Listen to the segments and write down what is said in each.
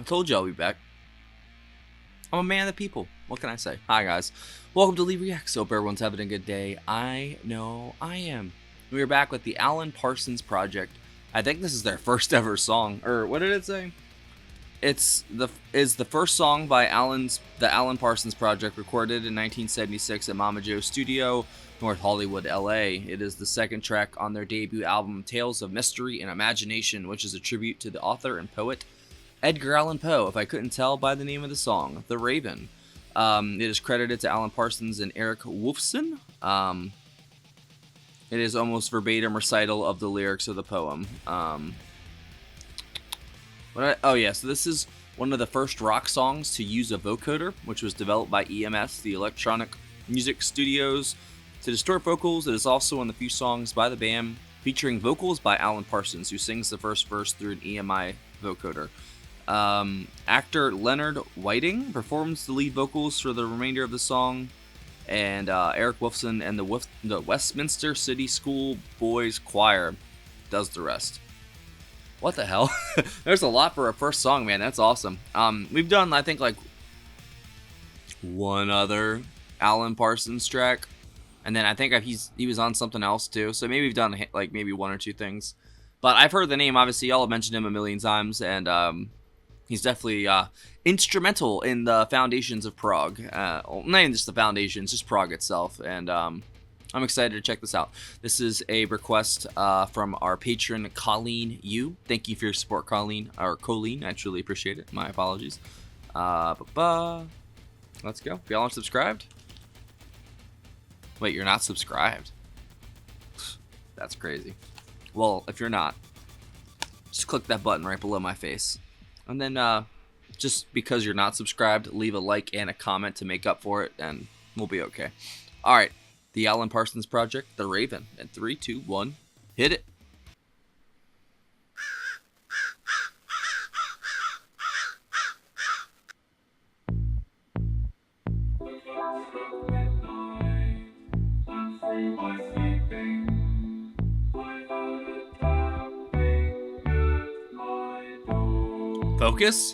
Told you I'll be back. I'm a man of the people. What can I say? Hi guys. Welcome to Lee Reacts. Hope everyone's having a good day. I know I am. We are back with the Alan Parsons Project. I think this is their first ever song. Or what did it say? It's the first song by the Alan Parsons Project, recorded in 1976 at Mama Joe's Studio, North Hollywood, LA. It is the second track on their debut album, Tales of Mystery and Imagination, which is a tribute to the author and poet Edgar Allan Poe, if I couldn't tell by the name of the song, The Raven. It is credited to Alan Parsons and Eric Wolfson. It is almost verbatim recital of the lyrics of the poem. So this is one of the first rock songs to use a vocoder, which was developed by EMS, the Electronic Music Studios, to distort vocals. It is also one of the few songs by the band featuring vocals by Alan Parsons, who sings the first verse through an EMI vocoder. Actor Leonard Whiting performs the lead vocals for the remainder of the song, and Eric Wolfson and the Westminster City School Boys Choir does the rest. What the hell? There's a lot for a first song, man. That's awesome. We've done, I think, like one other Alan Parsons track, and then I think he was on something else too. So maybe we've done like maybe one or two things. But I've heard the name. Obviously, y'all have mentioned him a million times, and he's definitely instrumental in the foundations of prog. Not even just the foundations, just prog itself. And I'm excited to check this out. This is a request from our patron, Coleen U. Thank you for your support, Coleen. Or Coleen, I truly appreciate it. My apologies. Let's go. If y'all aren't subscribed. Wait, you're not subscribed? That's crazy. Well, if you're not, just click that button right below my face. And then, just because you're not subscribed, leave a like and a comment to make up for it, and we'll be okay. Alright, the Alan Parsons Project, The Raven. In 3, 2, 1, hit it. Focus.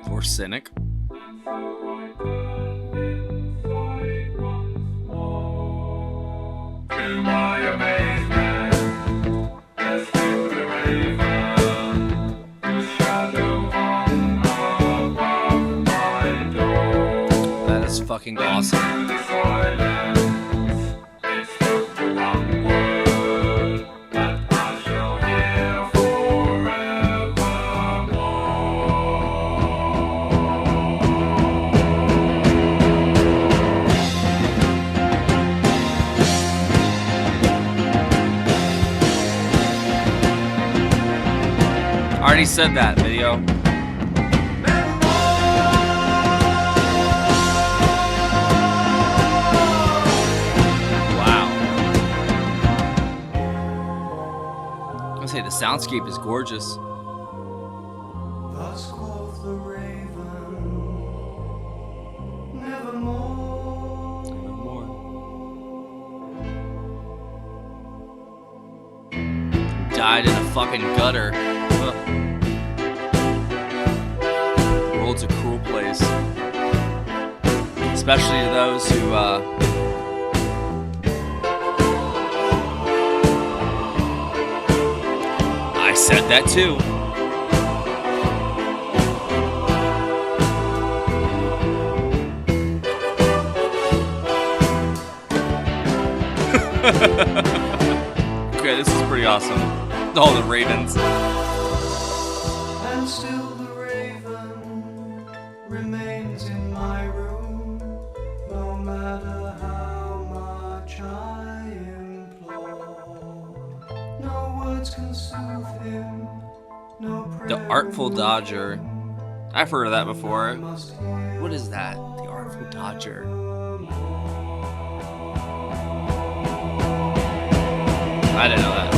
For cynic. That is fucking awesome. I already said that video. Wow. I was gonna say the soundscape is gorgeous. Thus quoth the raven, nevermore. Nevermore. Died in a fucking gutter. Ugh. The world's a cruel place. Especially to those who, I said that too. Okay, this is pretty awesome. All the ravens. And still the raven remains in my room, no matter how much I implore. No words can soothe him, no prayer. The Artful Dodger. I've heard of that before. What is that? The Artful Dodger. I didn't know that.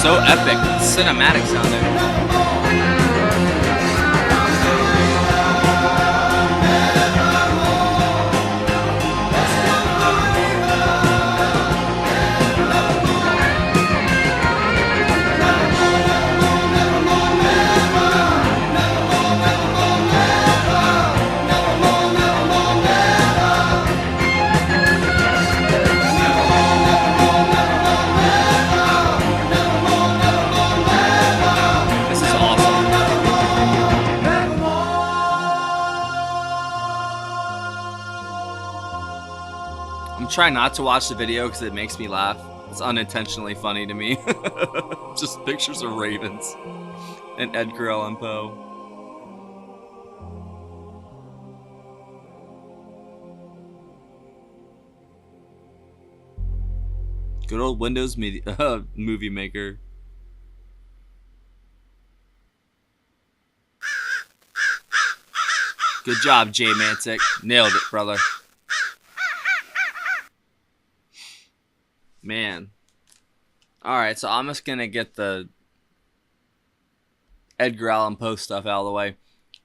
So epic, cinematic sounding. This is awesome. I'm trying not to watch the video because it makes me laugh. It's unintentionally funny to me. Just pictures of ravens and Edgar Allan Poe. Good old Windows movie maker. Good job, Jay Mantic. Nailed it, brother. Man. Alright, so I'm just gonna get the Edgar Allan Poe stuff out of the way.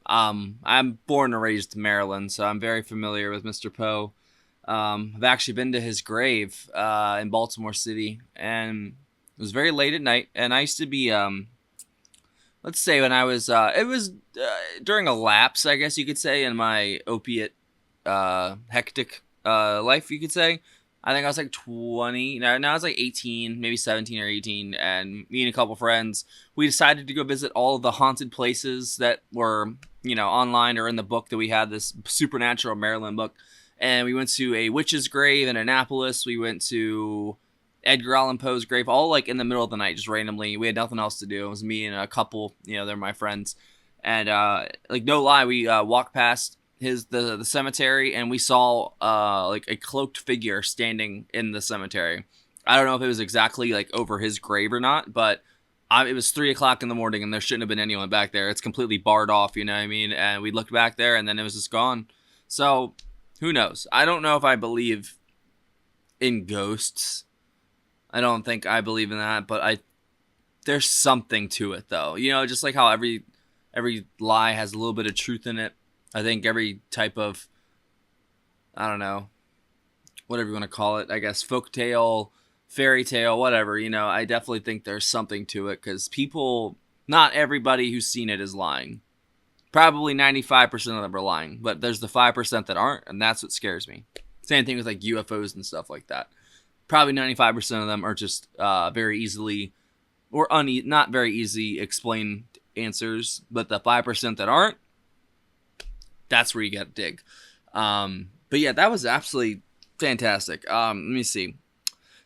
I'm born and raised in Maryland, so I'm very familiar with Mr. Poe. I've actually been to his grave in Baltimore City, and it was very late at night. And I used to be, let's say when I was, it was during a lapse, I guess you could say, in my opiate hectic life, you could say. I think I was like 20. No, I was like 18, maybe 17 or 18. And me and a couple friends, we decided to go visit all of the haunted places that were, online or in the book that we had, this Supernatural Maryland book. And we went to a witch's grave in Annapolis. We went to Edgar Allan Poe's grave, all like in the middle of the night, just randomly. We had nothing else to do. It was me and a couple, they're my friends. And like no lie, we walked past the cemetery, and we saw like a cloaked figure standing in the cemetery. I don't know if it was exactly like over his grave or not, but it was 3:00 in the morning, and there shouldn't have been anyone back there. It's completely barred off, you know what I mean? And we looked back there, and then it was just gone. So who knows? I don't know if I believe in ghosts. I don't think I believe in that, but there's something to it though. Just like how every lie has a little bit of truth in it. I think every type of, I don't know, whatever you want to call it, I guess, folktale, fairy tale, whatever, I definitely think there's something to it, because not everybody who's seen it is lying. Probably 95% of them are lying, but there's the 5% that aren't, and that's what scares me. Same thing with like UFOs and stuff like that. Probably 95% of them are just very easily, or not very easy explained answers, but the 5% that aren't, that's where you get to dig. But yeah, that was absolutely fantastic. Let me see.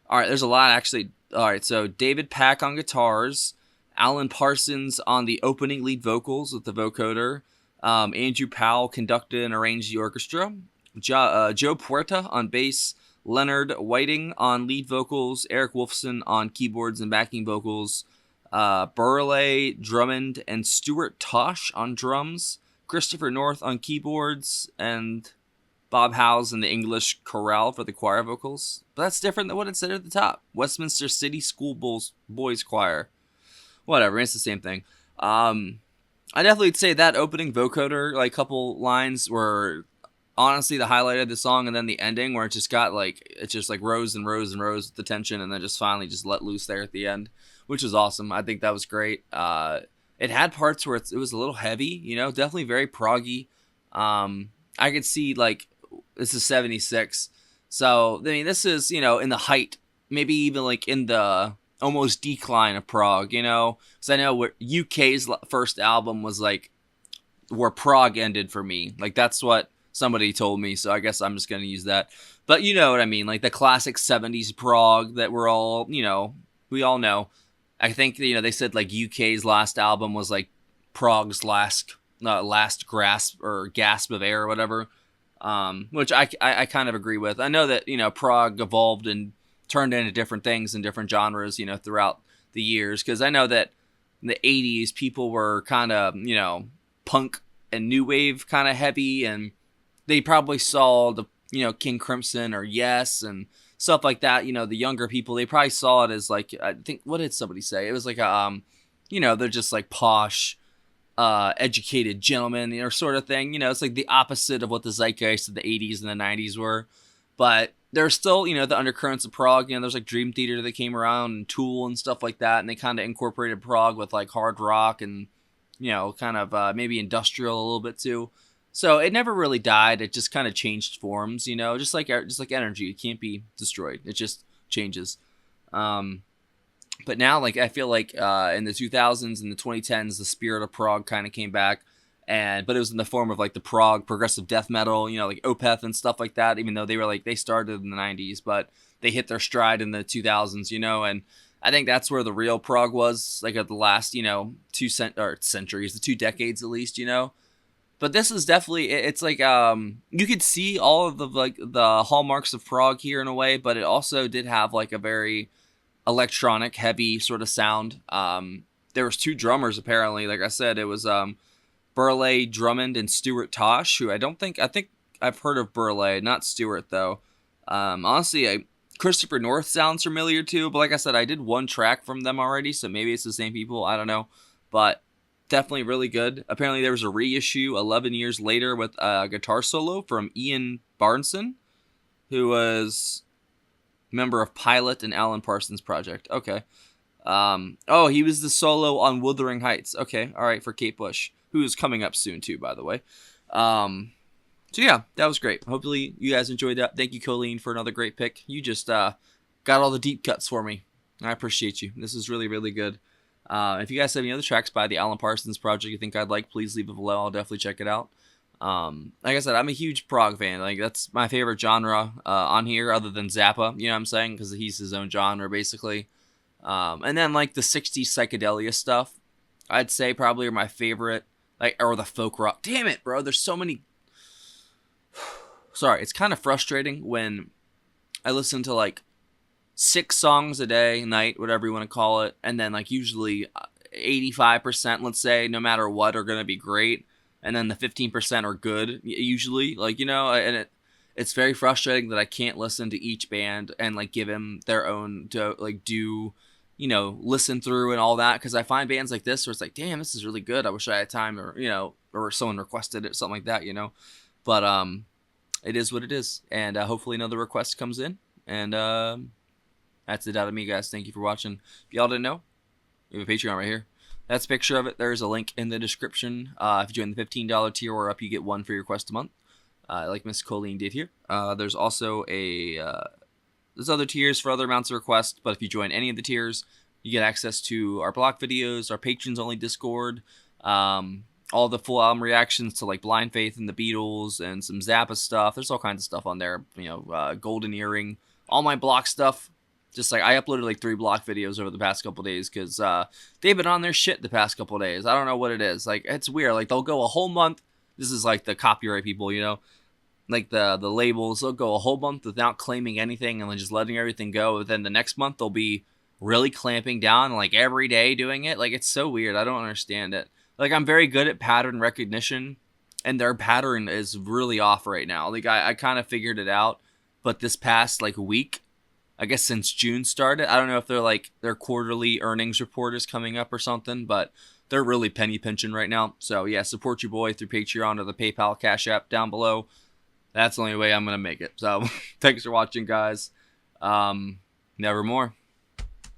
All right, there's a lot actually. All right, so David Pack on guitars, Alan Parsons on the opening lead vocals with the vocoder, Andrew Powell conducted and arranged the orchestra, Joe Puerta on bass, Leonard Whiting on lead vocals, Eric Wolfson on keyboards and backing vocals, Burleigh Drummond and Stuart Tosh on drums, Christopher North on keyboards, and Bob Howes in the English chorale for the choir vocals. But that's different than what it said at the top. Westminster City School Boys Choir. Whatever, it's the same thing. I definitely would say that opening vocoder, like couple lines, were honestly the highlight of the song, and then the ending where it just got like, it just like rose and rose and rose with the tension, and then just finally just let loose there at the end, which was awesome. I think that was great. It had parts where it was a little heavy, definitely very proggy. I could see like, this is 76. So, I mean, this is, in the height, maybe even like in the almost decline of prog, because I know what UK's first album was like, where prog ended for me. Like, that's what somebody told me, so I guess I'm just going to use that. But you know what I mean, like the classic 70s prog that we're all, we all know. I think, they said like UK's last album was like prog's last grasp or gasp of air or whatever, which I kind of agree with. I know that, prog evolved and turned into different things and different genres, throughout the years, because I know that in the 80s people were kind of, punk and new wave kind of heavy, and they probably saw the, King Crimson or Yes and stuff like that. The younger people, they probably saw it as like, I think, what did somebody say? It was like they're just like posh, educated gentlemen, sort of thing. It's like the opposite of what the zeitgeist of the 80s and the 90s were. But there's still, the undercurrents of prog. There's like Dream Theater that came around and Tool and stuff like that. And they kind of incorporated prog with like hard rock and, kind of maybe industrial a little bit too. So it never really died. It just kind of changed forms, just like energy. It can't be destroyed. It just changes. But now, like, I feel like in the 2000s and the 2010s, the spirit of prog kind of came back. But it was in the form of like the prog progressive death metal, like Opeth and stuff like that, even though they started in the 90s, but they hit their stride in the 2000s, and I think that's where the real prog was, like at the last, 2 centuries, the 2 decades at least, But this is definitely, it's like, you could see all of the hallmarks of prog here in a way, but it also did have like a very electronic heavy sort of sound. There was 2 drummers apparently. Like I said, it was Burleigh Drummond and Stuart Tosh, who I think I've heard of Burleigh, not Stuart though. Honestly, Christopher North sounds familiar too, but like I said, I did 1 track from them already, so maybe it's the same people, I don't know, but definitely really good. Apparently there was a reissue 11 years later with a guitar solo from Ian Barnson, who was member of Pilot and Alan Parsons Project. Okay. He was the solo on Wuthering Heights. Okay, all right, for Kate Bush, who is coming up soon too, by the way. So yeah, that was great. Hopefully you guys enjoyed that. Thank you, Coleen, for another great pick. You just got all the deep cuts for me. I appreciate you. This is really, really good. If you guys have any other tracks by the Alan Parsons Project you think I'd like, please leave it below. I'll definitely check it out. Like I said, I'm a huge prog fan. Like, that's my favorite genre on here, other than Zappa. You know what I'm saying? Because he's his own genre, basically. And then like the 60s psychedelia stuff, I'd say probably are my favorite. Like, or the folk rock. Damn it, bro. There's so many. Sorry, it's kind of frustrating when I listen to like 6 songs a day, night, whatever you want to call it, and then like usually 85%, let's say, no matter what, are going to be great, and then the 15% are good, usually, like, and it's very frustrating that I can't listen to each band and like give them their own, to like do, listen through and all that, because I find bands like this where it's like, damn, this is really good, I wish I had time, or someone requested it, something like that, but it is what it is, and hopefully another request comes in, and that's it out of me, guys. Thank you for watching. If y'all didn't know, we have a Patreon right here. That's a picture of it. There's a link in the description. If you join the $15 tier or up, you get 1 free request a month, like Miss Coleen did here. There's also there's other tiers for other amounts of requests, but if you join any of the tiers, you get access to our block videos, our patrons-only Discord, all the full album reactions to like Blind Faith and the Beatles, and some Zappa stuff. There's all kinds of stuff on there. Golden Earring, all my block stuff. Just like, I uploaded like 3 block videos over the past couple days because they've been on their shit the past couple days. I don't know what it is. Like, it's weird. Like, they'll go a whole month. This is like the copyright people, like the labels. They'll go a whole month without claiming anything and then just letting everything go. But then the next month they'll be really clamping down, like every day doing it. Like, it's so weird. I don't understand it. Like, I'm very good at pattern recognition, and their pattern is really off right now. Like, I kind of figured it out, but this past like week, I guess since June started, I don't know if they're like their quarterly earnings report is coming up or something, but they're really penny pinching right now. So yeah, support your boy through Patreon or the PayPal Cash App down below. That's the only way I'm going to make it. So thanks for watching, guys. Nevermore.